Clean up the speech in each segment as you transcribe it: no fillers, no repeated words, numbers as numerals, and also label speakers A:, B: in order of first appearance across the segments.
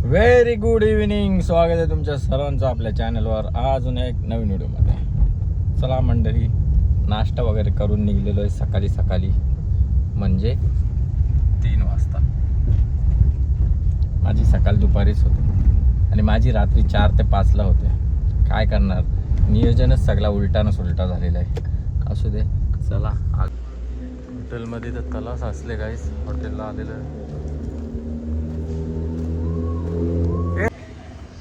A: Very good evening. स्वागत आहे तुमच्या सर्वांचं आपल्या चॅनलवर अजून एक नवीन व्हिडिओमध्ये. चला मंडळी, नाश्ता वगैरे करून निघलेलो आहे सकाळी म्हणजे 3 वाजता. माझी सकाळ दुपारीच होते आणि माझी रात्री 4 ते 5ला होते. काय करणार, नियोजनच सगळा उलटा झालेला आहे. असू दे, चला. हॉटेलमध्ये तर तलास असले गाईस. हॉटेलला आलेलं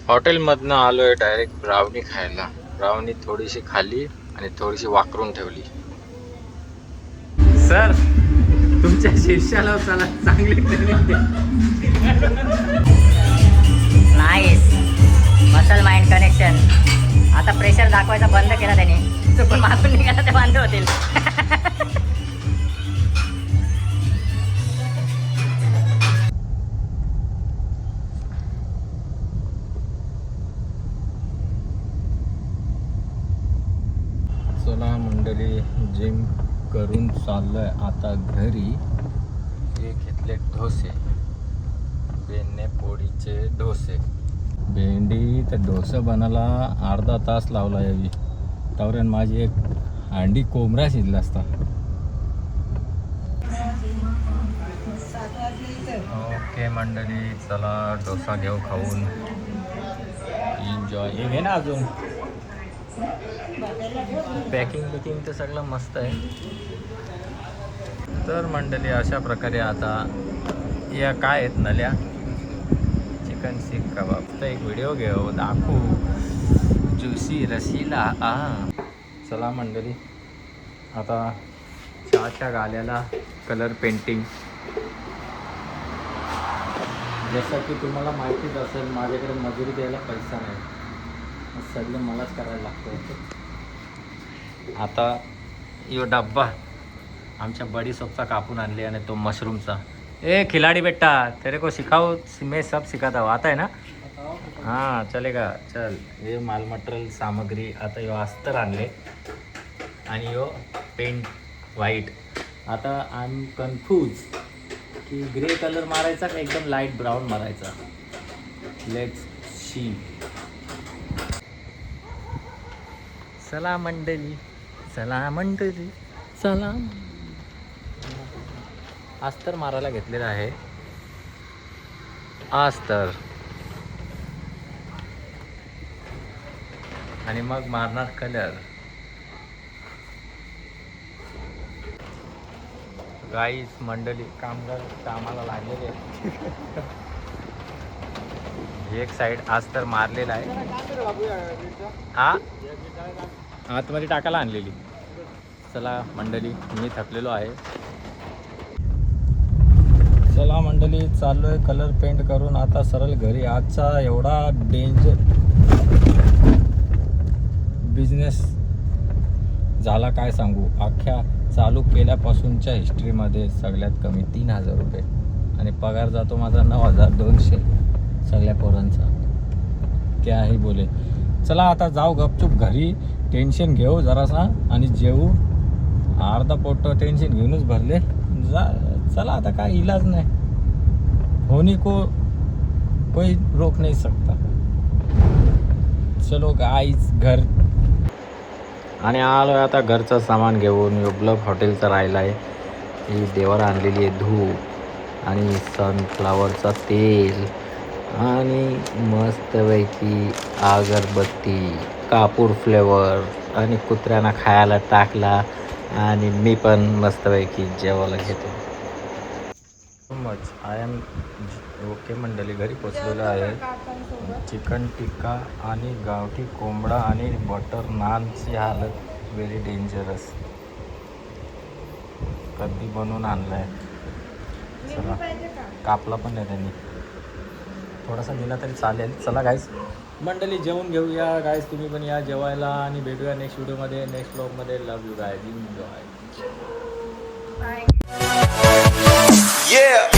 A: हॉटेलमधनं आलो आहे डायरेक्ट ब्राउनी खायला. ब्राउनी थोडीशी खाल्ली आणि थोडीशी वाकरून ठेवली. सर, तुमच्या शीर्षाला चला चांगली
B: नाईस मसल माइंड कनेक्शन. आता प्रेशर दाखवायचा बंद केला त्याने. चुकून मागून निघाला ते वांदे होतील.
A: चला मंडळी, जिम करून चाललोय आता घरी. हे घेतले डोसे, बेने पोळीचे डोसे. भेंडी तर डोसा बनायला अर्धा तास लावला यावी. तवऱ्यान माझी एक हांडी कोंबड्या शिजला असता. ओके मंडळी, चला डोसा घेऊ खाऊन. एन्जॉय. हे घे ना अजून. पॅकिंग तर सगळं मस्त आहे. तर मंडळी, अशा प्रकारे आता या काय आहेत नल्या, चिकन सीख कबाब. तर एक व्हिडिओ घेऊ दाखवू, ज्युसी रसीला. चला मंडळी, आता चहाच्या गाल्याला कलर पेंटिंग. जसं की तुम्हाला माहितीच असेल, माझ्याकडे मजुरी द्यायला पैसा नाही, सगळं मलाच करायला लागतं. आता यो डब्बा आमच्या बडीसोपचा कापून आणले आणि तो मशरूमचा. ए खिलाडी बेटा, तेरे को सिखाओ, मैं सब सिखाता हूँ, आता है ना? हाँ चलेगा, चल. हे माल मटेरियल सामग्री. आता यो अस्तर आणले आणि यो पेंट व्हाईट. आता आय एम कन्फ्यूज की ग्रे कलर मारायचा का एकदम लाईट ब्राऊन मारायचा. Let's see. चला मंडळी, चला. अस्तर मारायला घेतलेला आहे. अस्तर आणि मग मारणार कलर. गाईस मंडळी, कामगार कामाला लागलेले आहेत. एक साईड अस्तर मारलेला आहे. आतमध्ये टाकायला आणलेली. चला मंडळी, मी थकलेलो आहे. चला मंडळी, चाललो आहे कलर पेंट करून आता सरळ घरी. आजचा एवढा डेंजर बिझनेस झाला काय सांगू. अख्ख्या चालू केल्यापासूनच्या हिस्ट्रीमध्ये सगळ्यात कमी 3000 रुपये आणि पगार जातो माझा 9200 सगळ्या पोरांचा. त्याही बोले. चला आता जाऊ गपचूप घरी, टेन्शन घेऊ जरासा आणि जेवू. अर्धा पोट टेन्शन घेऊनच भरले. चला आता काय इलाज नाही. होनी को कोई रोक नहीं सकता. चलो गाईज घर. आणि आलो आता घरचं सामान घेऊन. युबलब हॉटेलचं राहिलं आहे. ही देवाला आणलेली आहे धूप आणि सनफ्लावरचा तेल आणि मस्तपैकी अगरबत्ती, कापूर फ्लेवर आणि कुत्र्यांना खायला टाकला आणि मी पण मस्तपैकी जेवायला घेतो. मच आय एम ओके मंडळी, घरी पोचलेलो आहे. चिकन टिक्का आणि गावठी कोंबडा आणि बटर नानची हालत व्हेरी डेंजरस. कधी बनवून आणलं आहे. चला, कापला पण नाही त्यांनी. थोडासा दिला तरी चालेल. चला गाईस मंडळी, जेवून घेऊया. गाईस तुम्ही पण या जेवायला आणि भेटूया नेक्स्ट व्हिडिओमध्ये, नेक्स्ट ब्लॉगमध्ये. Love you guys, enjoy.
C: Yeah.